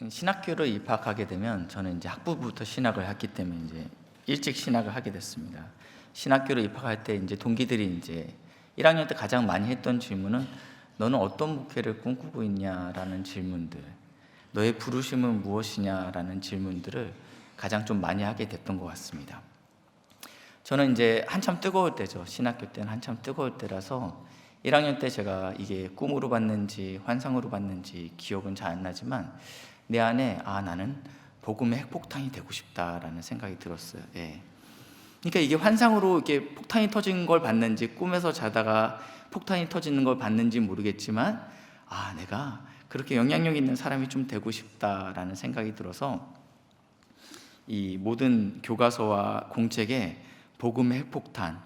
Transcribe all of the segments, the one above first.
신학교를 입학하게 되면 저는 이제 학부부터 신학을 했기 때문에 이제 일찍 신학을 하게 됐습니다. 신학교를 입학할 때 이제 동기들이 이제 1학년 때 가장 많이 했던 질문은 너는 어떤 목회를 꿈꾸고 있냐라는 질문들, 너의 부르심은 무엇이냐라는 질문들을 가장 좀 많이 하게 됐던 것 같습니다. 저는 이제 한참 뜨거울 때죠. 신학교 때는 한참 뜨거울 때라서 1학년 때 제가 이게 꿈으로 봤는지 환상으로 봤는지 기억은 잘 안 나지만 내 안에 나는 복음의 핵폭탄이 되고 싶다라는 생각이 들었어요. 그러니까 이게 환상으로 이렇게 폭탄이 터진 걸 봤는지 꿈에서 자다가 폭탄이 터지는 걸 봤는지 모르겠지만 내가 그렇게 영향력 있는 사람이 좀 되고 싶다라는 생각이 들어서 이 모든 교과서와 공책에 복음의 핵폭탄,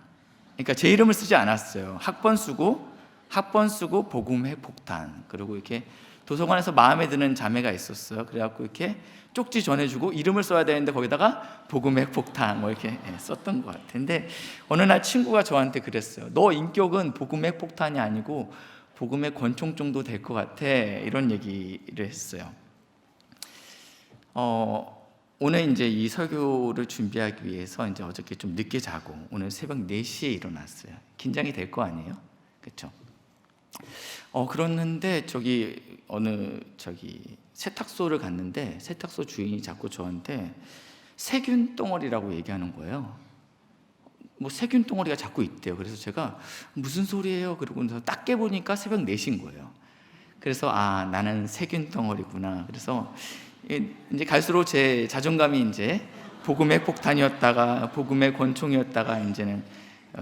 그러니까 제 이름을 쓰지 않았어요. 학번 쓰고 복음의 핵폭탄. 그리고 이렇게 도서관에서 마음에 드는 자매가 있었어요. 그래갖고 이렇게 쪽지 전해주고 이름을 써야 되는데 거기다가 복음의 핵폭탄 이렇게 썼던 것 같은데, 어느 날 친구가 저한테 그랬어요. 너 인격은 복음의 핵폭탄이 아니고 복음의 권총 정도 될 것 같아, 이런 얘기를 했어요. 오늘 이제 이 설교를 준비하기 위해서 이제 어저께 좀 늦게 자고 오늘 새벽 4시에 일어났어요. 긴장이 될 거 아니에요? 그렇죠? 그랬는데 어느 세탁소를 갔는데 세탁소 주인이 자꾸 저한테 세균 덩어리라고 얘기하는 거예요. 세균 덩어리가 자꾸 있대요. 그래서 제가 무슨 소리예요? 그러고 딱 깨보니까 새벽 4시인 거예요. 그래서 나는 세균 덩어리구나. 그래서 이제 갈수록 제 자존감이 이제 복음의 폭탄이었다가 복음의 권총이었다가 이제는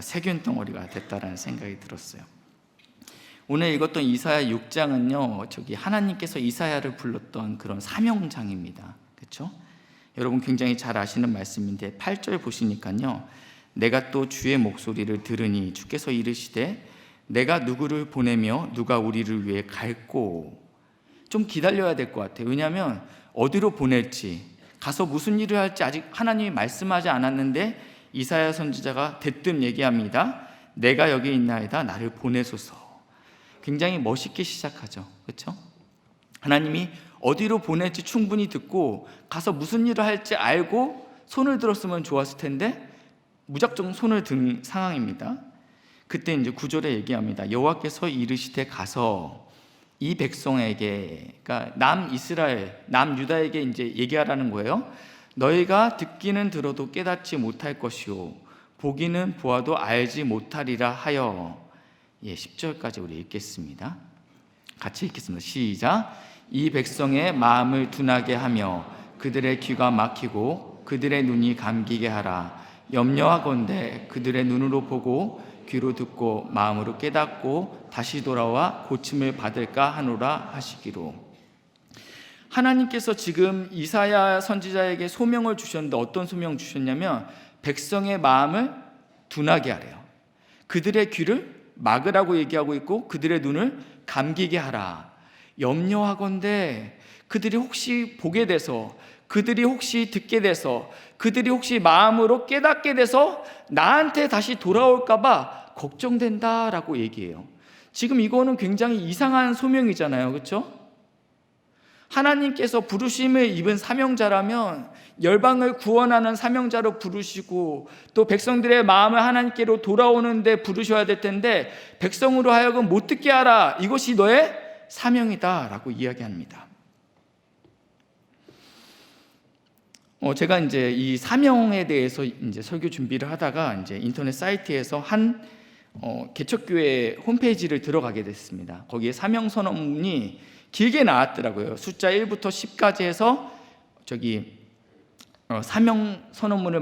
세균 덩어리가 됐다라는 생각이 들었어요. 오늘 읽었던 이사야 6장은요, 하나님께서 이사야를 불렀던 그런 사명장입니다. 그렇죠? 여러분 굉장히 잘 아시는 말씀인데 8절 보시니까요, 내가 또 주의 목소리를 들으니 주께서 이르시되 내가 누구를 보내며 누가 우리를 위해 갈꼬. 좀 기다려야 될 것 같아요. 왜냐하면 어디로 보낼지, 가서 무슨 일을 할지 아직 하나님이 말씀하지 않았는데 이사야 선지자가 대뜸 얘기합니다. 내가 여기 있나이다, 나를 보내소서. 굉장히 멋있게 시작하죠. 그렇죠? 하나님이 어디로 보낼지 충분히 듣고 가서 무슨 일을 할지 알고 손을 들었으면 좋았을 텐데 무작정 손을 든 상황입니다. 그때 이제 9절에 얘기합니다. 여호와께서 이르시되 가서 이 백성에게, 그러니까 남이스라엘, 남유다에게 이제 얘기하라는 거예요. 너희가 듣기는 들어도 깨닫지 못할 것이요 보기는 보아도 알지 못하리라 하여. 10절까지 우리 읽겠습니다. 같이 읽겠습니다. 시작. 이 백성의 마음을 둔하게 하며 그들의 귀가 막히고 그들의 눈이 감기게 하라. 염려하건대 그들의 눈으로 보고 귀로 듣고 마음으로 깨닫고 다시 돌아와 고침을 받을까 하노라 하시기로. 하나님께서 지금 이사야 선지자에게 소명을 주셨는데 어떤 소명을 주셨냐면 백성의 마음을 둔하게 하래요. 그들의 귀를 막으라고 얘기하고 있고 그들의 눈을 감기게 하라. 염려하건대 그들이 혹시 보게 돼서, 그들이 혹시 듣게 돼서, 그들이 혹시 마음으로 깨닫게 돼서 나한테 다시 돌아올까 봐 걱정된다라고 얘기해요. 지금 이거는 굉장히 이상한 소명이잖아요. 그렇죠? 하나님께서 부르심을 입은 사명자라면 열방을 구원하는 사명자로 부르시고 또 백성들의 마음을 하나님께로 돌아오는데 부르셔야 될 텐데 백성으로 하여금 못 듣게 하라. 이것이 너의 사명이다라고 이야기합니다. 제가 이제 이 사명에 대해서 이제 설교 준비를 하다가 이제 인터넷 사이트에서 한 개척교회 홈페이지를 들어가게 됐습니다. 거기에 사명 선언문이 길게 나왔더라고요. 숫자 1부터 10까지 해서 사명 선언문을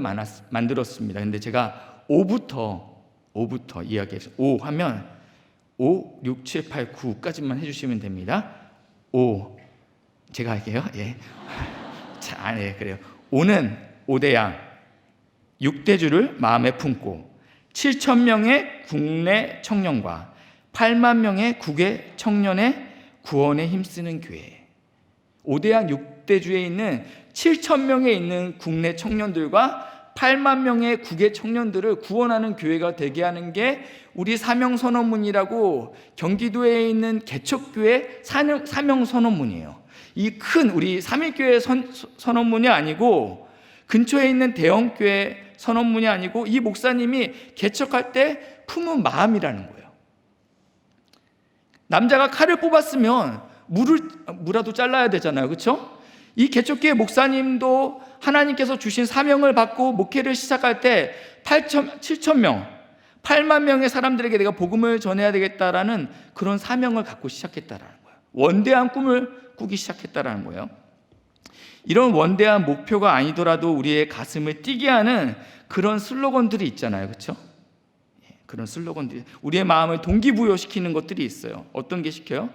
만들었습니다. 근데 제가 5부터 이야기해서 5 하면 5, 6, 7, 8, 9까지만 해주시면 됩니다. 5 제가 할게요. 자, 그래요. 5는 5대양 6대주를 마음에 품고 7,000명의 국내 청년과 8만 명의 국외 청년의 구원에 힘쓰는 교회. 5대양 6대주에 있는 7,000명에 있는 국내 청년들과 8만 명의 국외 청년들을 구원하는 교회가 되게 하는 게 우리 사명선언문이라고 경기도에 있는 개척교회 사명선언문이에요. 이 큰 우리 삼일교회 선언문이 아니고 근처에 있는 대형교회 선언문이 아니고 이 목사님이 개척할 때 품은 마음이라는 거예요. 남자가 칼을 뽑았으면 무라도 잘라야 되잖아요. 그렇죠? 이 개척교회 목사님도 하나님께서 주신 사명을 받고 목회를 시작할 때 7천 명, 8만 명의 사람들에게 내가 복음을 전해야 되겠다라는 그런 사명을 갖고 시작했다라는 거예요. 원대한 꿈을 꾸기 시작했다라는 거예요. 이런 원대한 목표가 아니더라도 우리의 가슴을 뛰게 하는 그런 슬로건들이 있잖아요. 그렇죠? 그런 슬로건들이 우리의 마음을 동기부여시키는 것들이 있어요. 어떤 게 시켜요?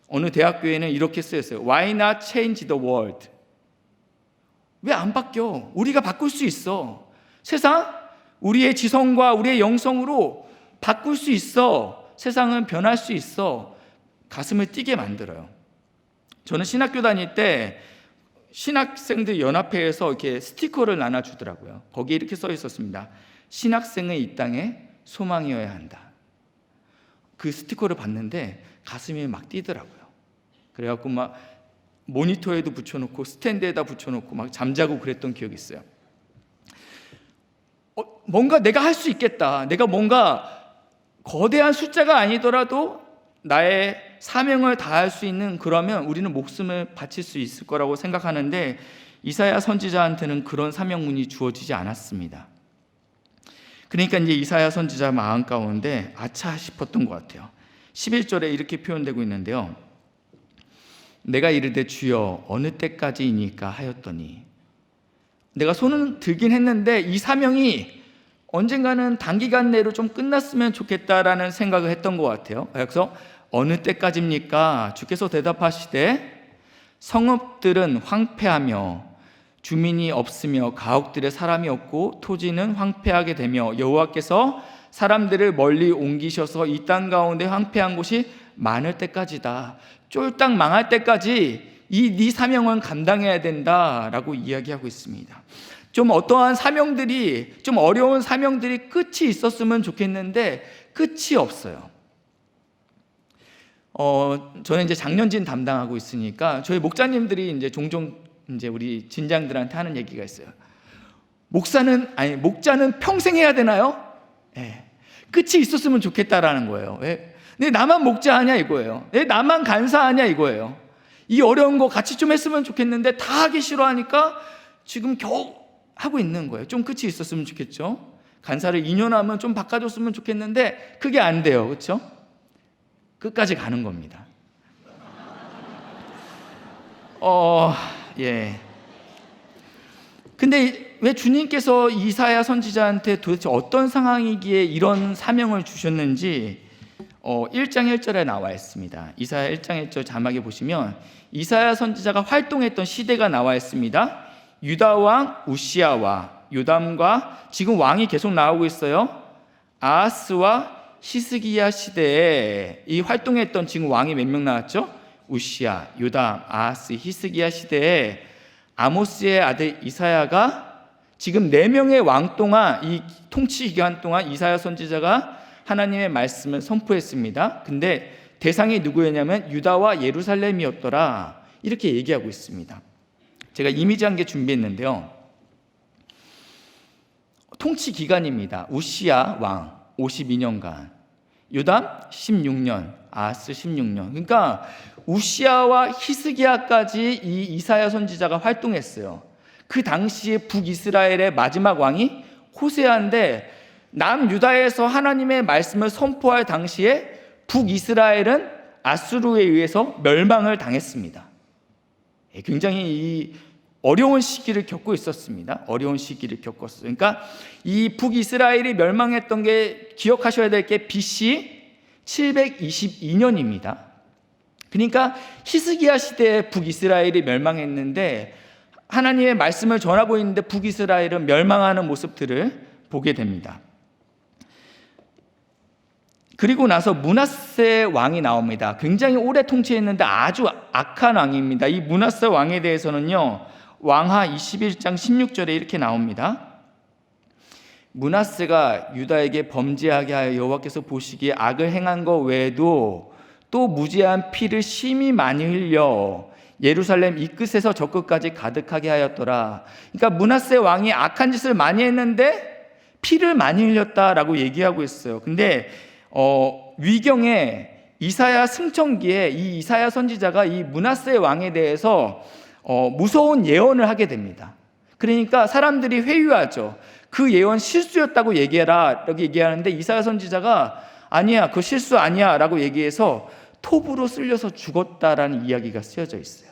어느 대학교에는 이렇게 쓰였어요. Why not change the world? 왜 안 바뀌어? 우리가 바꿀 수 있어. 세상 우리의 지성과 우리의 영성으로 바꿀 수 있어. 세상은 변할 수 있어. 가슴을 뛰게 만들어요. 저는 신학교 다닐 때 신학생들 연합회에서 이렇게 스티커를 나눠주더라고요. 거기에 이렇게 써 있었습니다. 신학생은 이 땅에 소망이어야 한다. 그 스티커를 봤는데 가슴이 막 뛰더라고요. 그래갖고 막 모니터에도 붙여놓고 스탠드에다 붙여놓고 막 잠자고 그랬던 기억이 있어요. 뭔가 내가 할 수 있겠다. 내가 뭔가 거대한 숫자가 아니더라도 나의 사명을 다할 수 있는, 그러면 우리는 목숨을 바칠 수 있을 거라고 생각하는데 이사야 선지자한테는 그런 사명문이 주어지지 않았습니다. 그러니까 이제 이사야 선지자 마음 가운데 아차 싶었던 것 같아요. 11절에 이렇게 표현되고 있는데요. 내가 이르되 주여 어느 때까지이니까 하였더니, 내가 손은 들긴 했는데 이 사명이 언젠가는 단기간 내로 좀 끝났으면 좋겠다라는 생각을 했던 것 같아요. 그래서 어느 때까지입니까? 주께서 대답하시되 성읍들은 황폐하며 주민이 없으며 가옥들에 사람이 없고 토지는 황폐하게 되며 여호와께서 사람들을 멀리 옮기셔서 이 땅 가운데 황폐한 곳이 많을 때까지다. 쫄딱 망할 때까지 네 사명은 감당해야 된다라고 이야기하고 있습니다. 좀 어떠한 사명들이, 좀 어려운 사명들이 끝이 있었으면 좋겠는데 끝이 없어요. 저는 이제 장년진 담당하고 있으니까 저희 목자님들이 이제 종종 이제 우리 진장들한테 하는 얘기가 있어요. 목자는 평생 해야 되나요? 네. 끝이 있었으면 좋겠다라는 거예요. 왜 나만 목자하냐 이거예요. 왜 나만 간사하냐 이거예요. 이 어려운 거 같이 좀 했으면 좋겠는데 다 하기 싫어하니까 지금 겨우 하고 있는 거예요. 좀 끝이 있었으면 좋겠죠. 간사를 2년 하면 좀 바꿔줬으면 좋겠는데 그게 안 돼요. 그렇죠? 끝까지 가는 겁니다. 예. 근데 왜 주님께서 이사야 선지자한테 도대체 어떤 상황이기에 이런 사명을 주셨는지 1장 1절에 나와 있습니다. 이사야 1장 1절 자막에 보시면 이사야 선지자가 활동했던 시대가 나와 있습니다. 유다 왕 우시야와 요담과, 지금 왕이 계속 나오고 있어요. 아하스와 히스기야 시대에 이 활동했던 지금 왕이 몇 명 나왔죠? 우시야, 요담, 아하스, 히스기야 시대에 아모스의 아들 이사야가 지금 4명의 왕 동안, 이 통치 기간 동안 이사야 선지자가 하나님의 말씀을 선포했습니다. 근데 대상이 누구였냐면 유다와 예루살렘이었더라. 이렇게 얘기하고 있습니다. 제가 이미지 한 개 준비했는데요. 통치 기간입니다. 우시야 왕 52년간, 요담 16년, 아하스 16년. 그러니까 우시야와 히스기야까지 이 이사야 선지자가 활동했어요. 그 당시에 북이스라엘의 마지막 왕이 호세아인데 남유다에서 하나님의 말씀을 선포할 당시에 북이스라엘은 아수르에 의해서 멸망을 당했습니다. 굉장히 이 어려운 시기를 겪고 있었습니다. 어려운 시기를 겪었어요. 그러니까 이 북이스라엘이 멸망했던 게, 기억하셔야 될 게 BC 722년입니다. 그러니까 히스기야 시대에 북이스라엘이 멸망했는데 하나님의 말씀을 전하고 있는데 북이스라엘은 멸망하는 모습들을 보게 됩니다. 그리고 나서 므낫세 왕이 나옵니다. 굉장히 오래 통치했는데 아주 악한 왕입니다. 이 므낫세 왕에 대해서는요, 왕하 21장 16절에 이렇게 나옵니다. 므낫세가 유다에게 범죄하게 하여 여호와께서 보시기에 악을 행한 것 외에도 또 무죄한 피를 심히 많이 흘려 예루살렘 이 끝에서 저 끝까지 가득하게 하였더라. 그러니까 므낫세 왕이 악한 짓을 많이 했는데 피를 많이 흘렸다라고 얘기하고 있어요. 근데 위경에 이사야 승천기에 이 이사야 선지자가 이 므낫세 왕에 대해서 무서운 예언을 하게 됩니다. 그러니까 사람들이 회유하죠. 그 예언 실수였다고 얘기해라 라고 얘기하는데 이사야 선지자가 아니야, 그거 실수 아니야 라고 얘기해서 톱으로 쓸려서 죽었다라는 이야기가 쓰여져 있어요.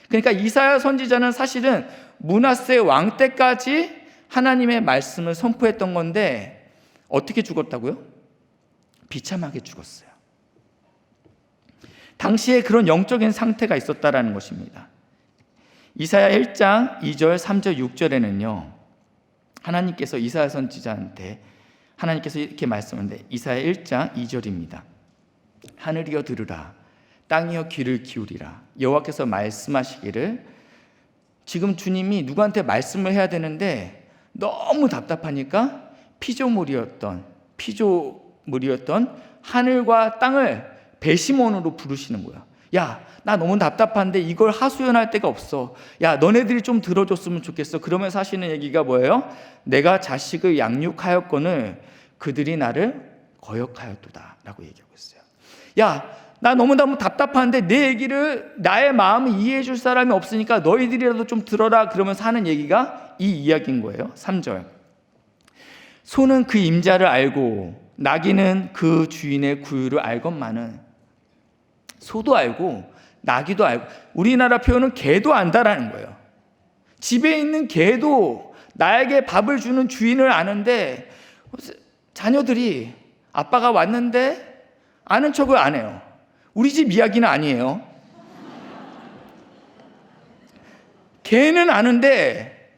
그러니까 이사야 선지자는 사실은 므낫세 왕 때까지 하나님의 말씀을 선포했던 건데 어떻게 죽었다고요? 비참하게 죽었어요. 당시에 그런 영적인 상태가 있었다라는 것입니다. 이사야 1장 2절, 3절, 6절에는요 하나님께서 이사야 선지자한테 하나님께서 이렇게 말씀하는데 이사야 1장 2절입니다. 하늘이여 들으라, 땅이여 귀를 기울이라. 여호와께서 말씀하시기를, 지금 주님이 누구한테 말씀을 해야 되는데 너무 답답하니까 피조물이었던 하늘과 땅을 배심원으로 부르시는 거야. 야, 나 너무 답답한데 이걸 하소연할 데가 없어. 야, 너네들이 좀 들어줬으면 좋겠어. 그러면서 하시는 얘기가 뭐예요? 내가 자식을 양육하였거늘 그들이 나를 거역하였도다 라고 얘기하고 있어요. 야, 나 너무 답답한데 내 얘기를, 나의 마음을 이해해 줄 사람이 없으니까 너희들이라도 좀 들어라. 그러면서 하는 얘기가 이 이야기인 거예요. 3절. 소는 그 임자를 알고 나귀는 그 주인의 구유를 알건만은. 소도 알고 나귀도 알고, 우리나라 표현은 개도 안다라는 거예요. 집에 있는 개도 나에게 밥을 주는 주인을 아는데 자녀들이 아빠가 왔는데 아는 척을 안 해요. 우리 집 이야기는 아니에요. 개는 아는데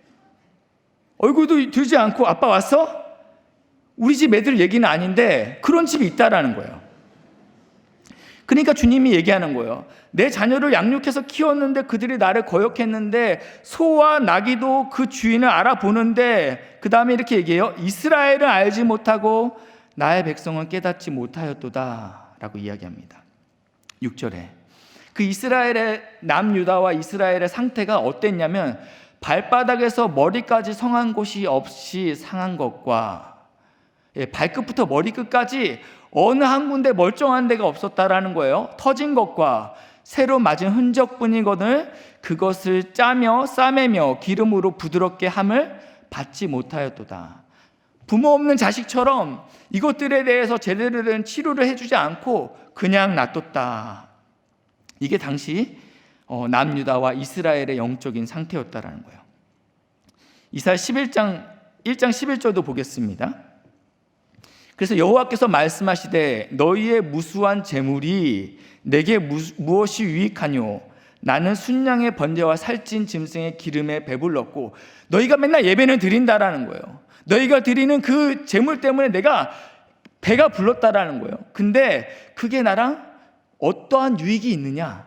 얼굴도 들지 않고 아빠 왔어? 우리 집 애들 얘기는 아닌데 그런 집이 있다라는 거예요. 그러니까 주님이 얘기하는 거예요. 내 자녀를 양육해서 키웠는데 그들이 나를 거역했는데 소와 나귀도 그 주인을 알아보는데, 그 다음에 이렇게 얘기해요. 이스라엘은 알지 못하고 나의 백성은 깨닫지 못하였도다 라고 이야기합니다. 6절에 그 이스라엘의 남유다와 이스라엘의 상태가 어땠냐면 발바닥에서 머리까지 성한 곳이 없이 상한 것과, 발끝부터 머리끝까지 어느 한 군데 멀쩡한 데가 없었다라는 거예요. 터진 것과 새로 맞은 흔적뿐이거늘 그것을 짜며 싸매며 기름으로 부드럽게 함을 받지 못하였도다. 부모 없는 자식처럼 이것들에 대해서 제대로 된 치료를 해주지 않고 그냥 놔뒀다. 이게 당시 남유다와 이스라엘의 영적인 상태였다라는 거예요. 이사야 1장 11절도 보겠습니다. 그래서 여호와께서 말씀하시되 너희의 무수한 재물이 내게 무엇이 유익하뇨? 나는 순양의 번제와 살찐 짐승의 기름에 배불렀고. 너희가 맨날 예배는 드린다라는 거예요. 너희가 드리는 그 재물 때문에 내가 배가 불렀다라는 거예요. 근데 그게 나랑 어떠한 유익이 있느냐?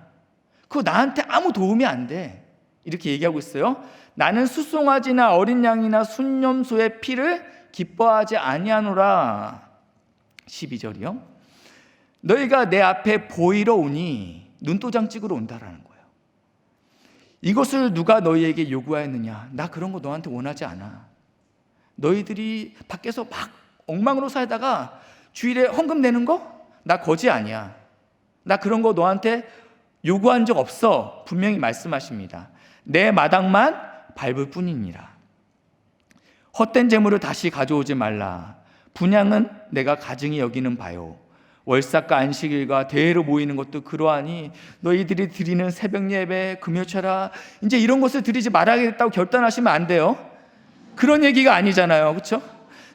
그거 나한테 아무 도움이 안 돼. 이렇게 얘기하고 있어요. 나는 수송아지나 어린 양이나 순염소의 피를 기뻐하지 아니하노라. 12절이요. 너희가 내 앞에 보이러 오니 눈도장 찍으러 온다라는 거예요. 이것을 누가 너희에게 요구하였느냐? 나 그런 거 너한테 원하지 않아. 너희들이 밖에서 막 엉망으로 살다가 주일에 헌금 내는 거? 나 거지 아니야. 나 그런 거 너한테 요구한 적 없어. 분명히 말씀하십니다. 내 마당만 밟을 뿐이니라. 헛된 재물을 다시 가져오지 말라. 분향은 내가 가증히 여기는 바요. 월삭과 안식일과 대회로 모이는 것도 그러하니 너희들이 드리는 새벽 예배, 금요철야 이제 이런 것을 드리지 말아야겠다고 결단하시면 안 돼요. 그런 얘기가 아니잖아요. 그렇죠?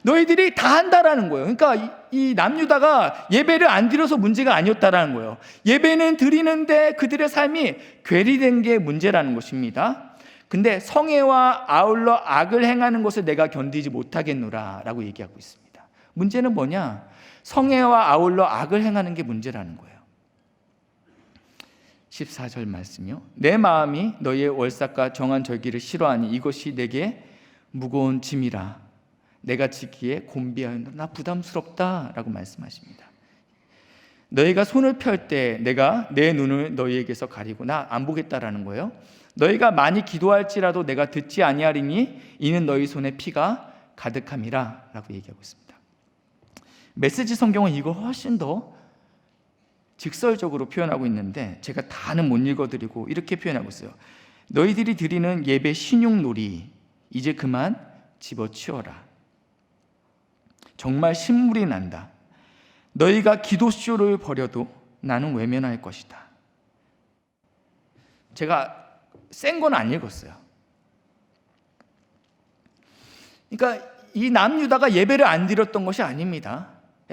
너희들이 다 한다라는 거예요. 그러니까 이 남유다가 예배를 안 드려서 문제가 아니었다라는 거예요. 예배는 드리는데 그들의 삶이 괴리된 게 문제라는 것입니다. 근데 성애와 아울러 악을 행하는 것을 내가 견디지 못하겠노라 라고 얘기하고 있습니다. 문제는 뭐냐? 성애와 아울러 악을 행하는 게 문제라는 거예요. 14절 말씀이요. 내 마음이 너희의 월삭과 정한 절기를 싫어하니 이것이 내게 무거운 짐이라. 내가 지기에 곤비하였노라. 나 부담스럽다 라고 말씀하십니다. 너희가 손을 펼 때 내가 내 눈을 너희에게서 가리고 나 안 보겠다라는 거예요. 너희가 많이 기도할지라도 내가 듣지 아니하리니 이는 너희 손에 피가 가득함이라 라고 얘기하고 있습니다. 메시지 성경은 이거 훨씬 더 직설적으로 표현하고 있는데 제가 다는 못 읽어드리고 이렇게 표현하고 있어요. 너희들이 드리는 예배 신용놀이 이제 그만 집어치워라. 정말 신물이 난다. 너희가 기도쇼를 벌여도 나는 외면할 것이다. 제가 센 건 안 읽었어요. 그러니까 이 남유다가 예배를 안 드렸던 것이 아닙니다.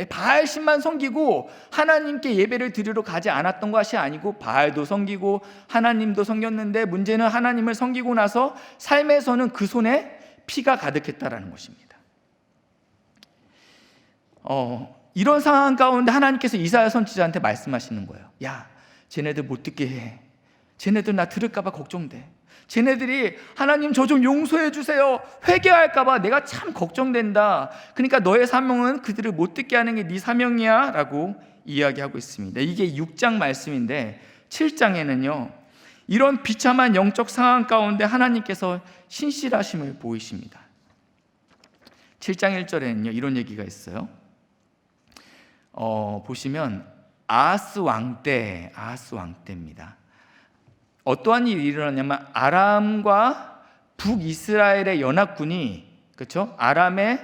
바알신만 섬기고 하나님께 예배를 드리러 가지 않았던 것이 아니고 바알도 섬기고 하나님도 섬겼는데 문제는 하나님을 섬기고 나서 삶에서는 그 손에 피가 가득했다라는 것입니다. 이런 상황 가운데 하나님께서 이사야 선지자한테 말씀하시는 거예요. 야, 쟤네들 못 듣게 해. 쟤네들 나 들을까 봐 걱정돼. 쟤네들이 하나님 저 좀 용서해 주세요. 회개할까 봐 내가 참 걱정된다. 그러니까 너의 사명은 그들을 못 듣게 하는 게 네 사명이야 라고 이야기하고 있습니다. 이게 6장 말씀인데 7장에는요 이런 비참한 영적 상황 가운데 하나님께서 신실하심을 보이십니다. 7장 1절에는요 이런 얘기가 있어요. 보시면 아하스 왕 때입니다. 어떠한 일이 일어났냐면 아람과 북이스라엘의 연합군이, 그렇죠? 아람의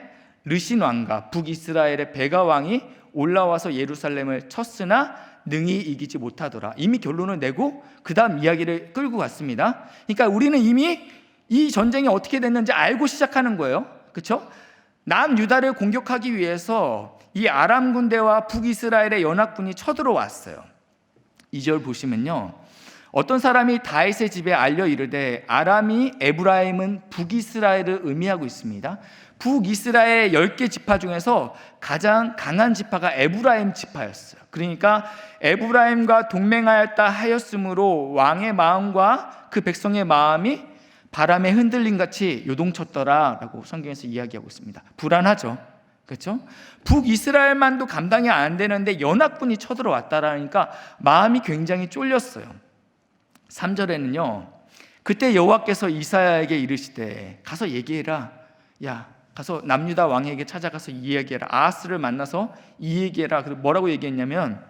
르신 왕과 북이스라엘의 베가 왕이 올라와서 예루살렘을 쳤으나 능히 이기지 못하더라. 이미 결론을 내고 그 다음 이야기를 끌고 갔습니다. 그러니까 우리는 이미 이 전쟁이 어떻게 됐는지 알고 시작하는 거예요. 그렇죠? 남유다를 공격하기 위해서 이 아람 군대와 북이스라엘의 연합군이 쳐들어왔어요. 2절 보시면요 어떤 사람이 다윗의 집에 알려 이르되 아람이 에브라임은 북이스라엘을 의미하고 있습니다. 북이스라엘의 10개 지파 중에서 가장 강한 지파가 에브라임 지파였어요. 그러니까 에브라임과 동맹하였다 하였으므로 왕의 마음과 그 백성의 마음이 바람에 흔들림 같이 요동쳤더라 라고 성경에서 이야기하고 있습니다. 불안하죠. 그렇죠? 북이스라엘만도 감당이 안 되는데 연합군이 쳐들어왔다라니까 마음이 굉장히 쫄렸어요. 3절에는요 그때 여호와께서 이사야에게 이르시되 가서 얘기해라. 야 가서 남유다 왕에게 찾아가서 이 얘기해라. 아하스를 만나서 이 얘기해라. 그리고 뭐라고 얘기했냐면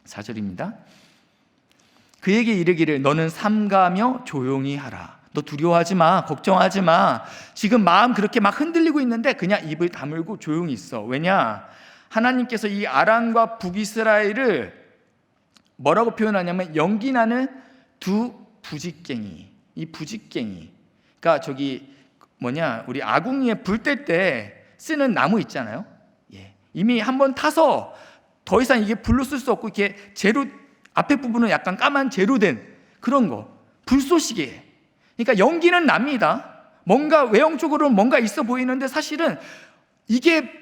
4절입니다. 그에게 이르기를 너는 삼가며 조용히 하라. 너 두려워하지 마. 걱정하지 마. 지금 마음 그렇게 막 흔들리고 있는데 그냥 입을 다물고 조용히 있어. 왜냐? 하나님께서 이 아람과 북이스라엘을 뭐라고 표현하냐면 연기나는 두 부직갱이. 이 부직갱이. 그러니까 우리 아궁이에 불 뗄 때 쓰는 나무 있잖아요. 예. 이미 한번 타서 더 이상 이게 불로 쓸 수 없고 이렇게 재로 앞에 부분은 약간 까만 재로 된 그런 거. 불쏘시개. 그러니까 연기는 납니다. 뭔가 외형적으로는 뭔가 있어 보이는데 사실은 이게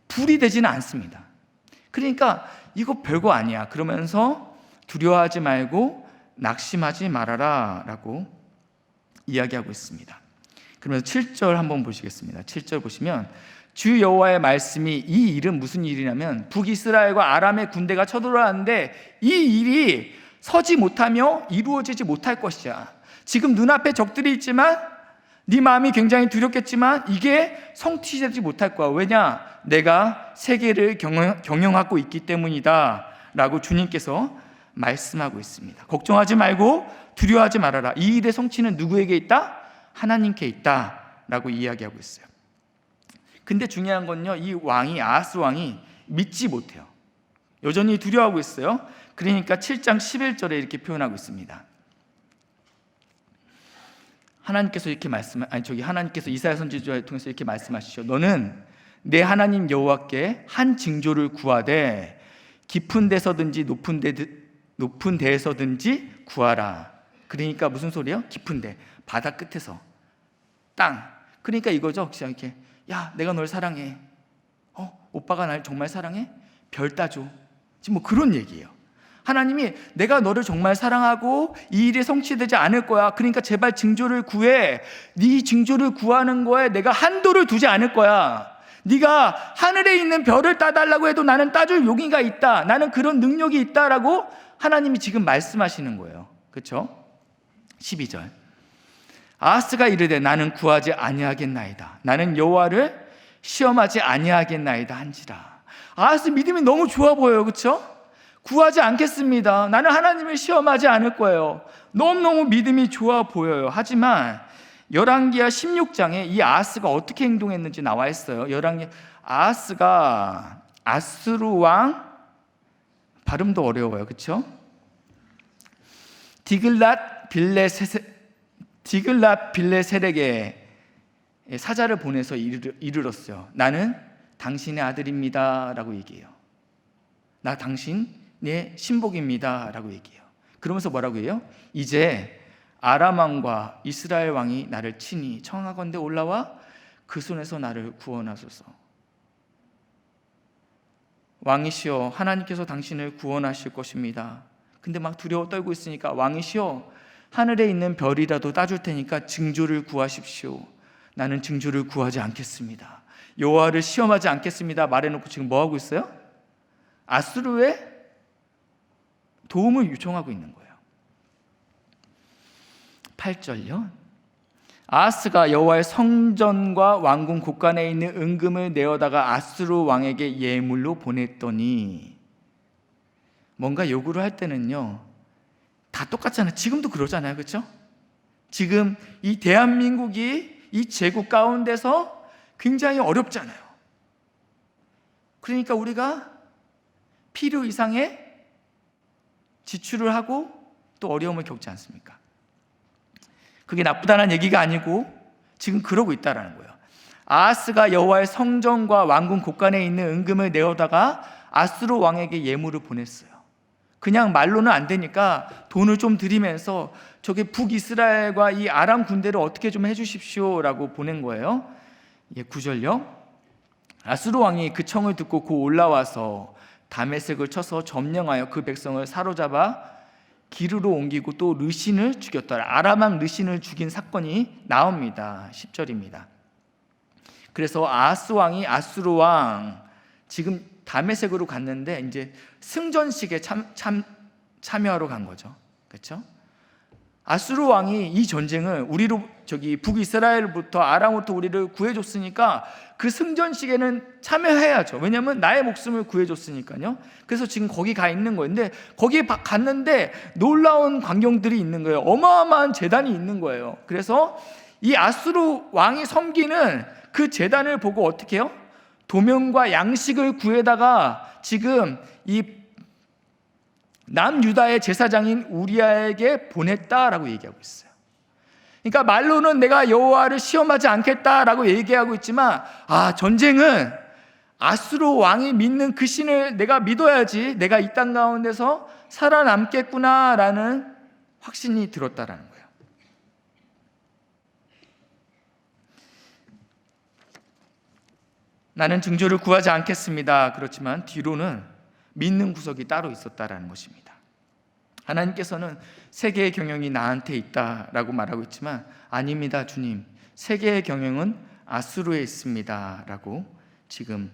불이 되지는 않습니다. 그러니까 이거 별거 아니야. 그러면서 두려워하지 말고 낙심하지 말아라 라고 이야기하고 있습니다. 그러면서 7절 한번 보시겠습니다. 7절 보시면 주 여호와의 말씀이 이 일은 무슨 일이냐면 북이스라엘과 아람의 군대가 쳐들어왔는데 이 일이 서지 못하며 이루어지지 못할 것이야. 지금 눈앞에 적들이 있지만 네 마음이 굉장히 두렵겠지만 이게 성취되지 못할 거야. 왜냐? 내가 세계를 경영하고 있기 때문이다 라고 주님께서 말씀하고 있습니다. 걱정하지 말고 두려워하지 말아라. 이 일의 성취는 누구에게 있다? 하나님께 있다 라고 이야기하고 있어요. 근데 중요한 건요 이 왕이 아하스 왕이 믿지 못해요. 여전히 두려워하고 있어요. 그러니까 7장 11절에 이렇게 표현하고 있습니다. 하나님께서 이사야 선지자를 통해서 이렇게 말씀하시죠. 너는 내 하나님 여호와께 한 징조를 구하되 깊은 데서든지 높은 데에서든지 구하라. 그러니까 무슨 소리예요? 깊은 데, 바다 끝에서, 땅. 그러니까 이거죠. 그냥 이렇게 야, 내가 널 사랑해. 오빠가 날 정말 사랑해? 별 따줘. 지금 뭐 그런 얘기예요. 하나님이 내가 너를 정말 사랑하고 이 일이 성취되지 않을 거야. 그러니까 제발 징조를 구해. 네 징조를 구하는 거에 내가 한도를 두지 않을 거야. 네가 하늘에 있는 별을 따달라고 해도 나는 따줄 용의가 있다. 나는 그런 능력이 있다라고 하나님이 지금 말씀하시는 거예요. 그렇죠? 12절. 아하스가 이르되 나는 구하지 아니하겠나이다. 나는 여호와를 시험하지 아니하겠나이다 한지라. 아하스 믿음이 너무 좋아 보여요. 그렇죠? 구하지 않겠습니다. 나는 하나님을 시험하지 않을 거예요. 너무너무 믿음이 좋아 보여요. 하지만 열왕기하 16장에 이 아하스가 어떻게 행동했는지 나와 있어요. 열왕기 아하스가 아수르 왕, 발음도 어려워요. 그렇죠? 디글랏 빌레셀에게 사자를 보내서 이르렀어요. 나는 당신의 아들입니다 라고 얘기해요. 나 당신의 신복입니다 라고 얘기해요. 그러면서 뭐라고 해요? 이제 아람 왕과 이스라엘 왕이 나를 친히 청하건대 올라와 그 손에서 나를 구원하소서. 왕이시여, 하나님께서 당신을 구원하실 것입니다. 근데 막 두려워 떨고 있으니까 왕이시여, 하늘에 있는 별이라도 따줄 테니까 징조를 구하십시오. 나는 징조를 구하지 않겠습니다. 여호와를 시험하지 않겠습니다 말해놓고 지금 뭐 하고 있어요? 아수르의 도움을 요청하고 있는 거예요. 8절요. 아하스가 여호와의 성전과 왕궁 곳간에 있는 은금을 내어다가 아수르 왕에게 예물로 보냈더니, 뭔가 요구를 할 때는요 다 똑같잖아요. 지금도 그러잖아요. 그렇죠? 지금 이 대한민국이 이 제국 가운데서 굉장히 어렵잖아요. 그러니까 우리가 필요 이상의 지출을 하고 또 어려움을 겪지 않습니까? 그게 나쁘다는 얘기가 아니고 지금 그러고 있다라는 거예요. 아하스가 여호와의 성전과 왕궁 곳간에 있는 은금을 내어다가 아수르 왕에게 예물을 보냈어요. 그냥 말로는 안 되니까 돈을 좀 드리면서 저게 북이스라엘과 이 아람 군대를 어떻게 좀 해주십시오라고 보낸 거예요. 9절요. 아수르 왕이 그 청을 듣고 곧 올라와서 다메섹을 쳐서 점령하여 그 백성을 사로잡아 기르로 옮기고 또 르신을 죽였더라. 아람 왕 르신을 죽인 사건이 나옵니다. 10절입니다. 그래서 아하스 왕이 아수르 왕 지금 다메섹으로 갔는데 이제 승전식에 참여하러 간 거죠. 그렇죠? 아수르 왕이 이 전쟁을 우리로 북이스라엘부터 아람으로부터 우리를 구해줬으니까 그 승전식에는 참여해야죠. 왜냐하면 나의 목숨을 구해줬으니까요. 그래서 지금 거기 가 있는 거예요. 근데 거기에 갔는데 놀라운 광경들이 있는 거예요. 어마어마한 제단이 있는 거예요. 그래서 이 아수르 왕이 섬기는 그 제단을 보고 어떻게 해요? 도명과 양식을 구해다가 지금 이 남유다의 제사장인 우리아에게 보냈다라고 얘기하고 있어요. 그러니까 말로는 내가 여호와를 시험하지 않겠다라고 얘기하고 있지만, 전쟁은 아수르 왕이 믿는 그 신을 내가 믿어야지 내가 이 땅 가운데서 살아남겠구나라는 확신이 들었다라는 거예요. 나는 징조를 구하지 않겠습니다. 그렇지만 뒤로는 믿는 구석이 따로 있었다라는 것입니다. 하나님께서는 세계의 경영이 나한테 있다라고 말하고 있지만, 아닙니다 주님, 세계의 경영은 아수르에 있습니다 라고 지금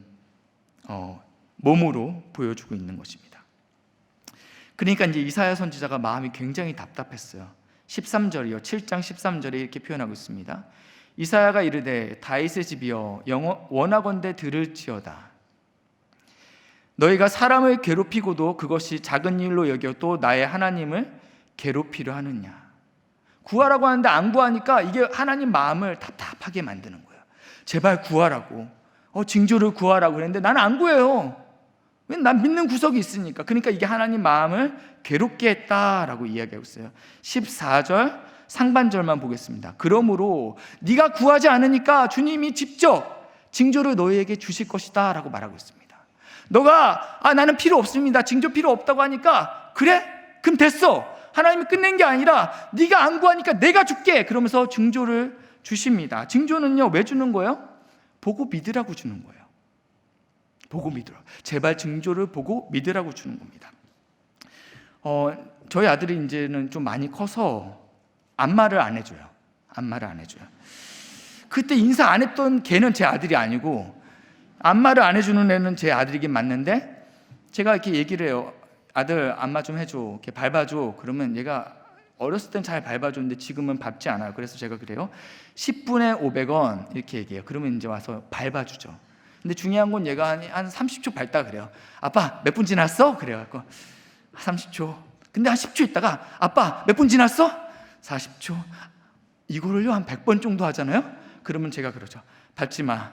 몸으로 보여주고 있는 것입니다. 그러니까 이제 이사야 선지자가 마음이 굉장히 답답했어요. 13절이요, 7장 13절에 이렇게 표현하고 있습니다. 이사야가 이르되 다윗의 집이여 원하건대 들을지어다. 너희가 사람을 괴롭히고도 그것이 작은 일로 여겨도 나의 하나님을 괴롭히려 하느냐. 구하라고 하는데 안 구하니까 이게 하나님 마음을 답답하게 만드는 거예요. 제발 구하라고, 징조를 구하라고 그랬는데 나는 안 구해요. 왜? 난 믿는 구석이 있으니까. 그러니까 이게 하나님 마음을 괴롭게 했다라고 이야기하고 있어요. 14절 상반절만 보겠습니다. 그러므로 네가 구하지 않으니까 주님이 직접 징조를 너희에게 주실 것이다 라고 말하고 있습니다. 너가 나는 필요 없습니다, 징조 필요 없다고 하니까, 그래? 그럼 됐어. 하나님이 끝낸 게 아니라 네가 안 구하니까 내가 줄게 그러면서 징조를 주십니다. 징조는요 왜 주는 거예요? 보고 믿으라고 주는 거예요. 보고 믿으라. 제발 징조를 보고 믿으라고 주는 겁니다. 저희 아들이 이제는 좀 많이 커서 안마를 안 해줘요. 그때 인사 안 했던 걔는 제 아들이 아니고, 안마를 안 해주는 애는 제 아들이긴 맞는데, 제가 이렇게 얘기를 해요. 아들 안마 좀 해줘, 이렇게 밟아줘. 그러면 얘가 어렸을 땐 잘 밟아줬는데 지금은 밟지 않아요. 그래서 제가 그래요, 10분에 500원 이렇게 얘기해요. 그러면 이제 와서 밟아주죠. 근데 중요한 건 얘가 한 30초 밟다가 그래요. 아빠 몇 분 지났어? 그래갖고 30초. 근데 한 10초 있다가 아빠 몇 분 지났어? 40초. 이거를요 한 100번 정도 하잖아요. 그러면 제가 그러죠. 밟지 마.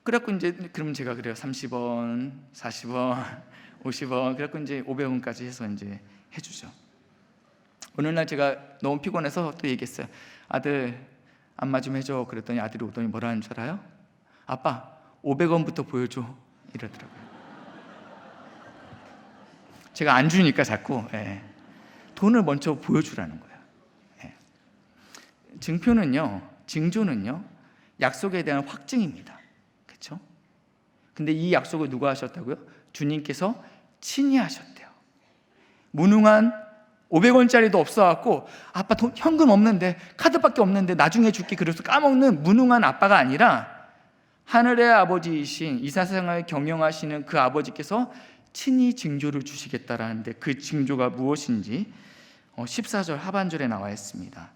그래갖고 이제 그러면 제가 그래요. 30원, 40원, 50원. 그래갖고 이제 500원까지 해서 이제 해주죠. 어느 날 제가 너무 피곤해서 또 얘기했어요. 아들 안마 좀 해줘. 그랬더니 아들이 오더니 뭐라 하는 줄 알아요? 아빠 500원부터 보여줘 이러더라고요. 제가 안 주니까 자꾸 돈을 먼저 보여주라는 거예요. 징조는요 약속에 대한 확증입니다. 그렇죠? 근데 이 약속을 누가 하셨다고요? 주님께서 친히 하셨대요. 무능한 500원짜리도 없어갖고 아빠 돈 현금 없는데, 카드밖에 없는데 나중에 줄게 그래서 까먹는 무능한 아빠가 아니라 하늘의 아버지이신 이 세상을 경영하시는 그 아버지께서 친히 징조를 주시겠다라는데, 그 징조가 무엇인지 14절 하반절에 나와 있습니다.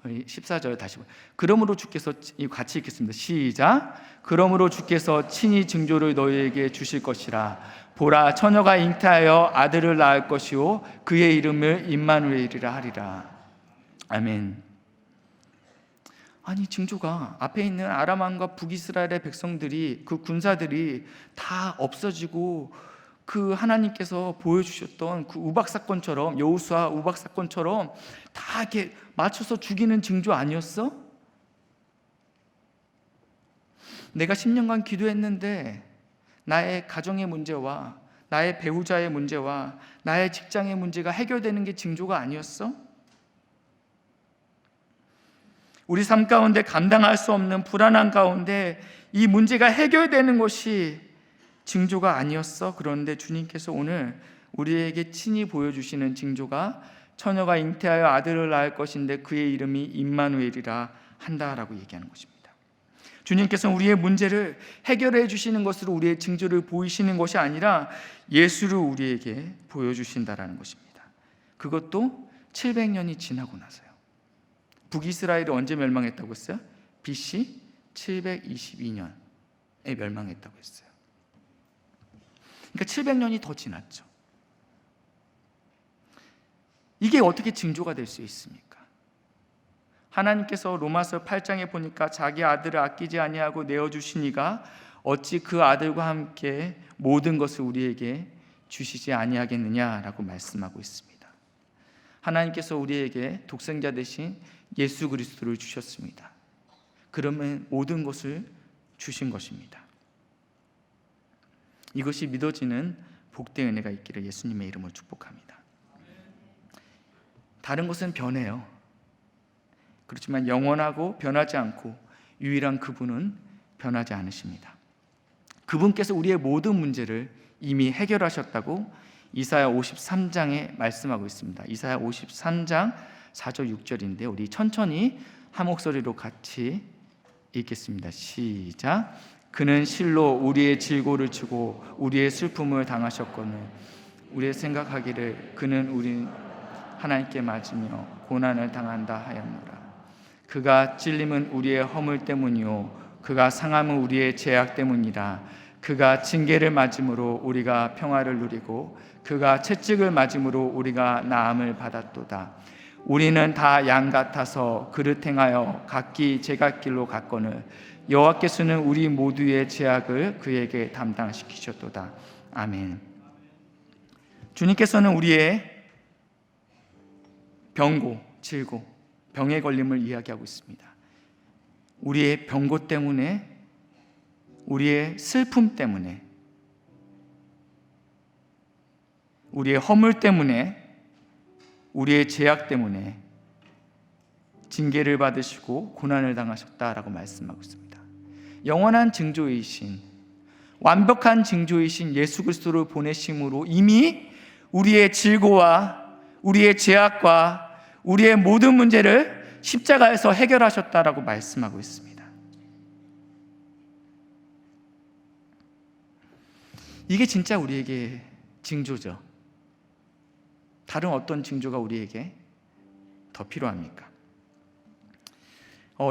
14절 다시 그러므로 주께서, 같이 읽겠습니다. 시작. 그러므로 주께서 친히 징조를 너희에게 주실 것이라. 보라, 처녀가 잉태하여 아들을 낳을 것이요 그의 이름을 임마누엘이라 하리라. 아멘. 아니, 징조가 앞에 있는 아람 왕과 북이스라엘의 백성들이, 그 군사들이 다 없어지고 그 하나님께서 보여주셨던 그 우박 사건처럼, 여호수아 우박 사건처럼 다 이렇게 맞춰서 죽이는 징조 아니었어? 내가 10년간 기도했는데 나의 가정의 문제와 나의 배우자의 문제와 나의 직장의 문제가 해결되는 게 징조가 아니었어? 우리 삶 가운데 감당할 수 없는 불안한 가운데 이 문제가 해결되는 것이 징조가 아니었어? 그런데 주님께서 오늘 우리에게 친히 보여주시는 징조가 처녀가 잉태하여 아들을 낳을 것인데 그의 이름이 임마누엘이라 한다라고 얘기하는 것입니다. 주님께서는 우리의 문제를 해결해 주시는 것으로 우리의 징조를 보이시는 것이 아니라 예수를 우리에게 보여주신다라는 것입니다. 그것도 700년이 지나고 나서요. 북이스라엘이 언제 멸망했다고 했어요? BC 722년에 멸망했다고 했어요. 그러니까 700년이 더 지났죠. 이게 어떻게 징조가 될 수 있습니까? 하나님께서 로마서 8장에 보니까 자기 아들을 아끼지 아니하고 내어주시니가 어찌 그 아들과 함께 모든 것을 우리에게 주시지 아니하겠느냐라고 말씀하고 있습니다. 하나님께서 우리에게 독생자 대신 예수 그리스도를 주셨습니다. 그러면 모든 것을 주신 것입니다. 이것이 믿어지는 복된 은혜가 있기를 예수님의 이름으로 축복합니다. 다른 것은 변해요. 그렇지만 영원하고 변하지 않고 유일한 그분은 변하지 않으십니다. 그분께서 우리의 모든 문제를 이미 해결하셨다고 이사야 53장에 말씀하고 있습니다. 이사야 53장 4절 6절인데 우리 천천히 한 목소리로 같이 읽겠습니다. 시작. 그는 실로 우리의 질고를 지고 우리의 슬픔을 당하셨거늘 우리의 생각하기를 그는 우리 하나님께 맞으며 고난을 당한다 하였노라. 그가 찔림은 우리의 허물 때문이요 그가 상함은 우리의 죄악 때문이라. 그가 징계를 맞음으로 우리가 평화를 누리고 그가 채찍을 맞음으로 우리가 나음을 받았도다. 우리는 다 양 같아서 그릇 행하여 각기 제갓길로 갔거늘 여호와께서는 우리 모두의 죄악을 그에게 담당시키셨도다. 아멘. 주님께서는 우리의 병고, 질고, 병에 걸림을 이야기하고 있습니다. 우리의 병고 때문에, 우리의 슬픔 때문에, 우리의 허물 때문에, 우리의 죄악 때문에 징계를 받으시고 고난을 당하셨다라고 말씀하고 있습니다. 영원한 징조이신, 완벽한 징조이신 예수 그리스도를 보내심으로 이미 우리의 질고와 우리의 죄악과 우리의 모든 문제를 십자가에서 해결하셨다라고 말씀하고 있습니다. 이게 진짜 우리에게 징조죠. 다른 어떤 징조가 우리에게 더 필요합니까?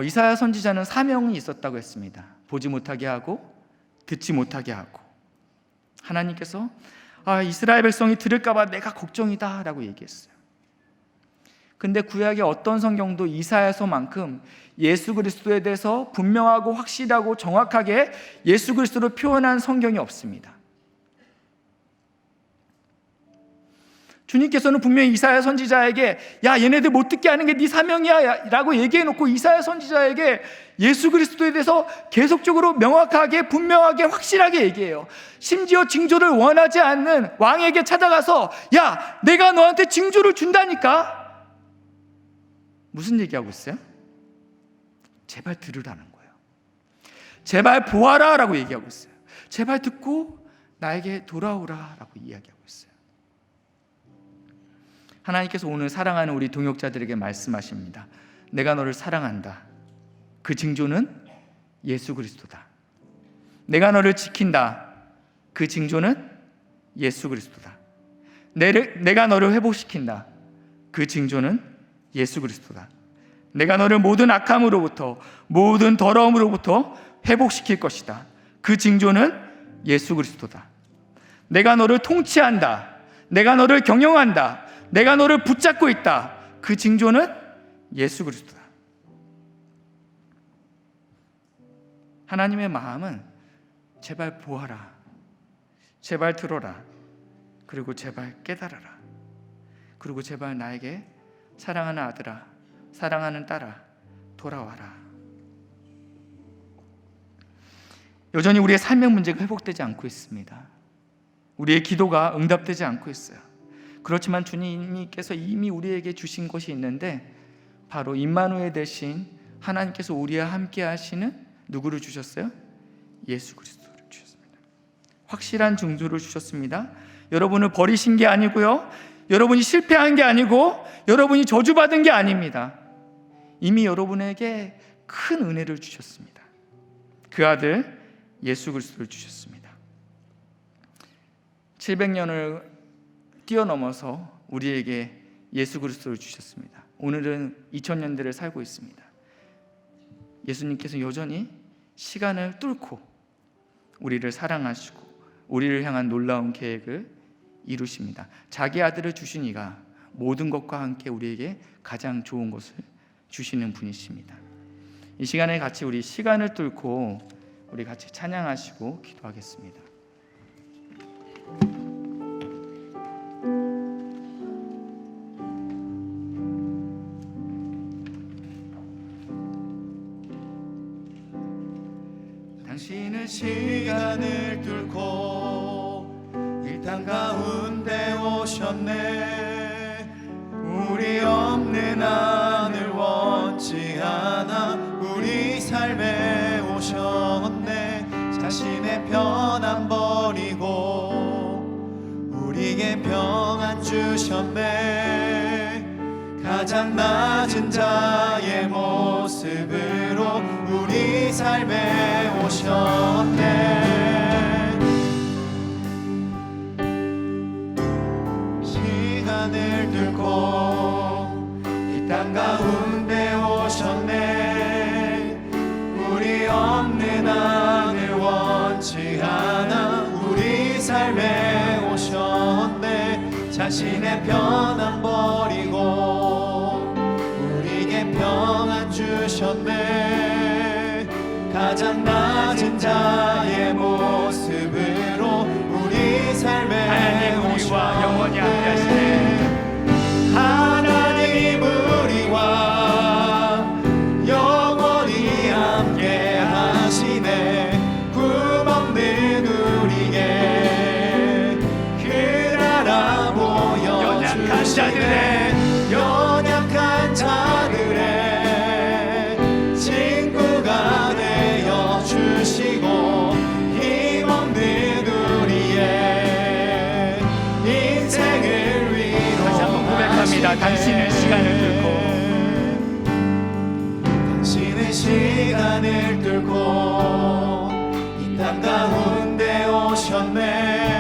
이사야 선지자는 사명이 있었다고 했습니다. 보지 못하게 하고 듣지 못하게 하고. 하나님께서 이스라엘 백성이 들을까 봐 내가 걱정이다 라고 얘기했어요. 근데 구약의 어떤 성경도 이사야서만큼 예수 그리스도에 대해서 분명하고 확실하고 정확하게 예수 그리스도를 표현한 성경이 없습니다. 주님께서는 분명히 이사야 선지자에게 얘네들 못 듣게 하는 게 네 사명이야 라고 얘기해놓고 이사야 선지자에게 예수 그리스도에 대해서 계속적으로 명확하게 분명하게 확실하게 얘기해요. 심지어 징조를 원하지 않는 왕에게 찾아가서 내가 너한테 징조를 준다니까. 무슨 얘기하고 있어요? 제발 들으라는 거예요. 제발 보아라 라고 얘기하고 있어요. 제발 듣고 나에게 돌아오라 라고 이야기하고 있어요. 하나님께서 오늘 사랑하는 우리 동역자들에게 말씀하십니다. 내가 너를 사랑한다. 그 징조는 예수 그리스도다. 내가 너를 지킨다. 그 징조는 예수 그리스도다. 내가 너를 회복시킨다. 그 징조는 예수 그리스도다. 내가 너를 모든 악함으로부터 모든 더러움으로부터 회복시킬 것이다. 그 징조는 예수 그리스도다. 내가 너를 통치한다. 내가 너를 경영한다. 내가 너를 붙잡고 있다. 그 징조는 예수 그리스도다. 하나님의 마음은 제발 보아라. 제발 들어라. 그리고 제발 깨달아라. 그리고 제발 나에게 사랑하는 아들아, 사랑하는 딸아, 돌아와라. 여전히 우리의 삶의 문제가 회복되지 않고 있습니다. 우리의 기도가 응답되지 않고 있어요. 그렇지만 주님께서 이미 우리에게 주신 것이 있는데 바로 임마누엘 대신 하나님께서 우리와 함께 하시는 누구를 주셨어요? 예수 그리스도를 주셨습니다. 확실한 징조를 주셨습니다. 여러분을 버리신 게 아니고요, 여러분이 실패한 게 아니고 여러분이 저주받은 게 아닙니다. 이미 여러분에게 큰 은혜를 주셨습니다. 그 아들 예수 그리스도를 주셨습니다. 700년을 뛰어넘어서 우리에게 예수 그리스도를 주셨습니다. 오늘은 2000년대를 살고 있습니다. 예수님께서 여전히 시간을 뚫고 우리를 사랑하시고 우리를 향한 놀라운 계획을 이루십니다. 자기 아들을 주신 이가 모든 것과 함께 우리에게 가장 좋은 것을 주시는 분이십니다. 이 시간에 같이 우리 시간을 뚫고 우리 같이 찬양하시고 기도하겠습니다. 당신은 시간을 뚫고 이 땅 가운데 오셨네. 우리 없는 하늘 원치 않아 우리 삶에 오셨네. 자신의 편안 버리고 우리에게 평안 주셨네. 가장 낮은 자의 모습으로 우리 삶에 오셨네. 시간을 뚫고 이 땅 가운데 오셨네. 우리 없는 하늘 원치 않아 우리 삶에 오셨네. 자신의 편안 버리고 우리에게 평안 주셨네. 가장 낮은 자의 모습으로 우리 삶에 우리와 영원히 함께 하시네. 하나님 우리와 영원히 함께 하시네. 굶없는 우리에게 그 나라 보여주시네. 연약한 자들의 친구가 되어 주시고 힘없는 우리의 인생을 위로 다시 한번 고백합니다. 당신은 시간을 당신은 시간을 뚫고 이 땅 가운데 오셨네.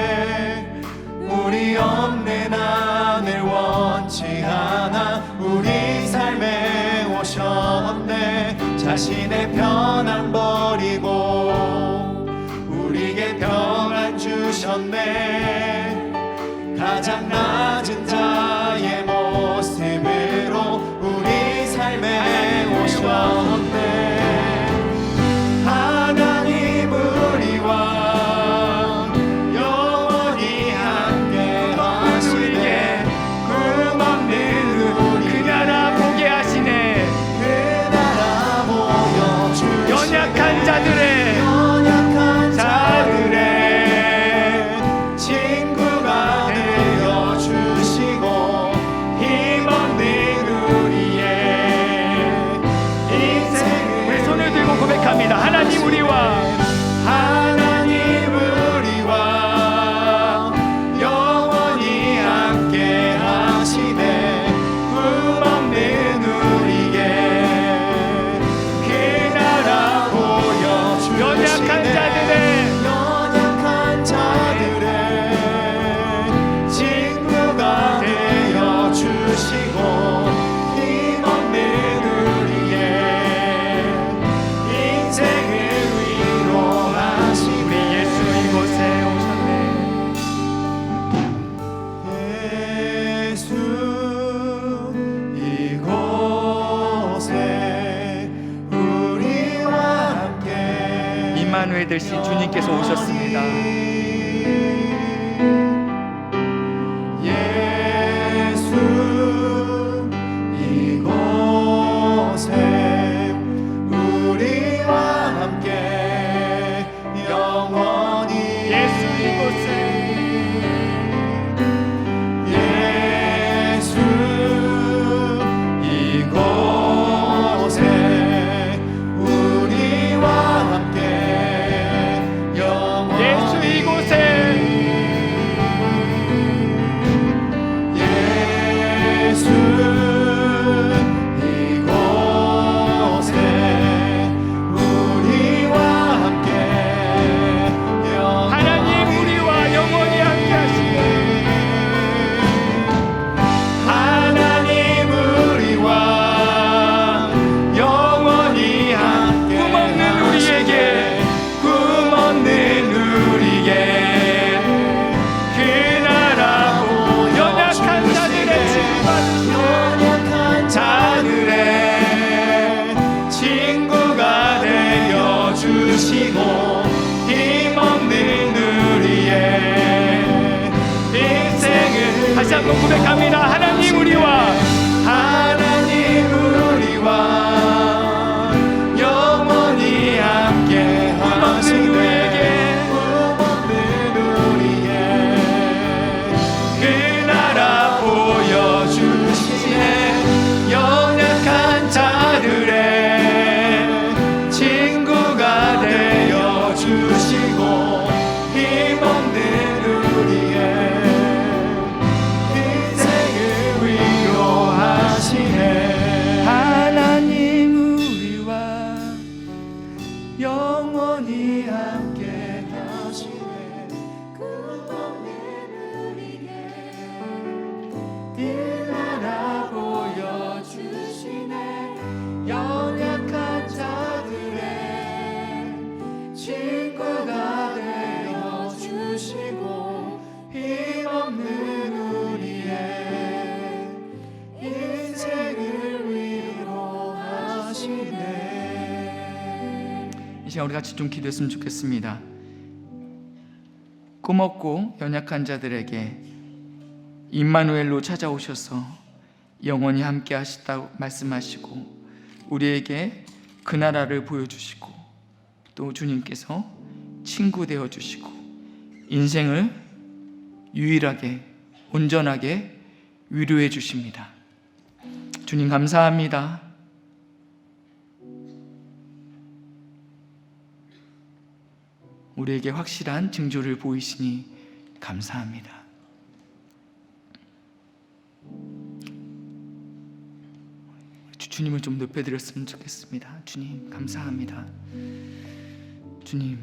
자신의 편안 버리고 우리에게 평안 주셨네. 가장 낮은 자의 모습으로 우리 삶에 오셨네. 하나님 우리와 영원히 함께 하시네. 꿈없는 우리 그 나라 보게 하시네. 그 나라 보여주시네. 연약한 자들의 연약한 자들의 친구가 되어주시고 힘없는 우리의 인생을 우리 손을 들고 고백합니다. 하나님 우리와 하나님 우리와 영원히 함께 하시네. 꿈없는 우리에게 그 나라 보여주시네. 연약한 자들의 연약한 자들의 친구가 되어주시고 힘없는 우리의 인생을 위로하시네. 우리 예수 이곳에 오셨네. 예수 이곳에 우리와 함께 임마누엘 되신 주님께서 오셨습니다. 예수 이곳에 우리와 함께 영원히 예수 이곳에 예수 이곳에 우리와 함께 영원히 예수 이곳에 예수 이곳에 우리와 함께 하나님 우리와 영원히 함께 하시네. 하나님 우리와 영원히 함께 꿈없는 우리에게 꿈없는 우리에게 그 나라 연약한 자들의 연약한 자들의 친구가 되어주시고 힘없는 우리의 인생을 다시 한번 고백합니다. 하나님 우리와 하나님 우리와 영원히 함께 하시네. 꿈없는 우리의 그 나라 보여주시네. 연약한 자들의 친구가 되어주시고 힘없는 우리의 인생을 위로하시네. 하나님 우리와 영원히 함께 하시네. 꿈없는 우리에게 그 나라 보여주시네. 연약한 자들의 친구가 되어주시고 힘없는 우리의 인생을 위로하시네. 이 시간 우리 같이 좀 기도했으면 좋겠습니다. 꿈없고 연약한 자들에게 임마누엘로 찾아오셔서 영원히 함께 하시다고 말씀하시고 우리에게 그 나라를 보여주시고 또 주님께서 친구 되어주시고 인생을 유일하게 온전하게 위로해 주십니다. 주님 감사합니다. 우리에게 확실한 징조를 보이시니 감사합니다. 주님을 좀 높여드렸으면 좋겠습니다. 주님 감사합니다. 주님